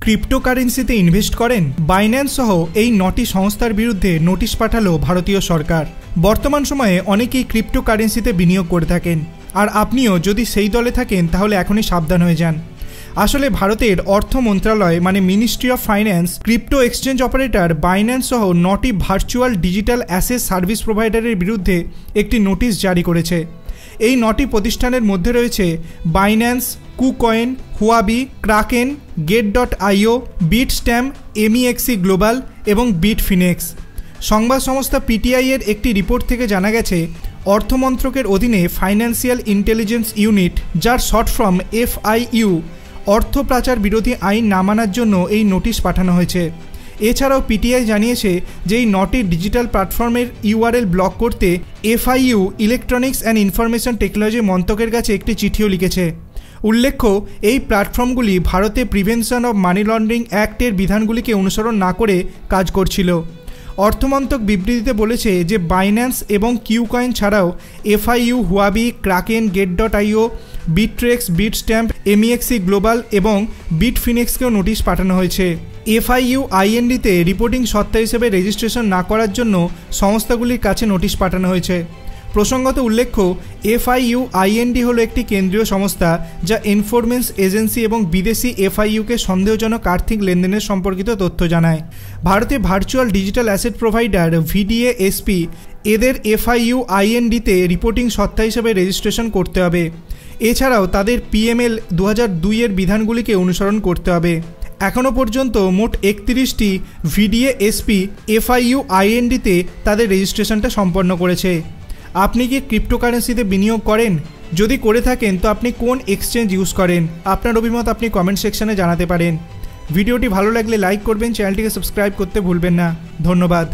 ক্রিপ্টোকারেন্সিতে ইনভেস্ট করেন? বাইন্যান্স সহ এই 9টি সংস্থার বিরুদ্ধে নোটিশ পাঠালো ভারতীয় সরকার। বর্তমান সময়ে অনেকেই ক্রিপ্টোকারেন্সিতে বিনিয়োগ করে থাকেন, আর আপনিও যদি সেই দলে থাকেন তাহলে এখনই সাবধান হয়ে যান। আসলে ভারতের অর্থ মন্ত্রণালয় মানে ministry of finance crypto exchange operator Binance সহ 9টি ভার্চুয়াল ডিজিটাল অ্যাসেট সার্ভিস প্রোভাইডারের বিরুদ্ধে একটি নোটিশ জারি করেছে। এই 9টি প্রতিষ্ঠানের মধ্যে রয়েছে বাইন্যান্স, কুকয়েন, হুয়াবি, ক্রাকেন, গেট.io, বিটস্ট্যাম্প, MEXC গ্লোবাল এবং বিটফিনেক্স। সংবাদ সংস্থা PTI এর একটি রিপোর্ট থেকে জানা গেছে, অর্থমন্ত্রকের অধীনে ফাইন্যান্সিয়াল ইন্টেলিজেন্স ইউনিট, যার শর্ট ফর্ম FIU, অর্থ পাচার বিরোধী আইন না মানার জন্য এই নোটিশ পাঠানো হয়েছে। এছাড়াও PTI জানিয়েছে যে এই 9টি ডিজিটাল প্ল্যাটফর্মের URL ব্লক করতে FIU electronics and information technology মন্ত্রকের কাছে একটি চিঠিও লিখেছে। উল্লেখ্য, এই প্ল্যাটফর্মগুলি ভারতে প্রিভেনশন অব মানি লন্ডারিং অ্যাক্টের বিধানগুলিকে অনুসরণ না করে কাজ করছিল। অর্থমন্ত্রক বিবৃতিতে বলেছে যে বাইন্যান্স এবং কিউকয়েন ছাড়াও FIU, হুয়াবি, ক্রাকেন, গেট.io, বিট্রেক্স, বিটস্ট্যাম্প, MEXC গ্লোবাল এবং বিটফিনেক্সকেও নোটিশ পাঠানো হয়েছে। FIU IND-তে রিপোর্টিং সত্তা হিসেবে রেজিস্ট্রেশন না করার জন্য সংস্থাগুলির কাছে নোটিশ পাঠানো হয়েছে। প্রসঙ্গত উল্লেখ্য, FIU IND হলো একটি কেন্দ্রীয় সংস্থা যা এনফোর্সমেন্ট এজেন্সি এবং বিদেশি FIU-কে সন্দেহজনক আর্থিক লেনদেনের সম্পর্কিত তথ্য জানায়। ভারতে virtual digital asset provider VDASP এদের FIU IND-তে রিপোর্টিং সত্তা হিসেবে রেজিস্ট্রেশন করতে হবে। এছাড়াও তাদের PML 2002 এর বিধানগুলিকে অনুসরণ করতে হবে। এখনও পর্যন্ত মোট 31টি VDASP FIU IND-তে তাদের রেজিস্ট্রেশনটা সম্পন্ন করেছে। আপনি কি ক্রিপ্টোকারেন্সিতে বিনিয়োগ করেন? যদি করে থাকেন তো আপনি কোন এক্সচেঞ্জ ইউজ করেন? আপনার অভিমত আপনি কমেন্ট সেকশনে জানাতে পারেন। ভিডিওটি ভালো লাগলে লাইক করবেন, চ্যানেলটিকে সাবস্ক্রাইব করতে ভুলবেন না। ধন্যবাদ।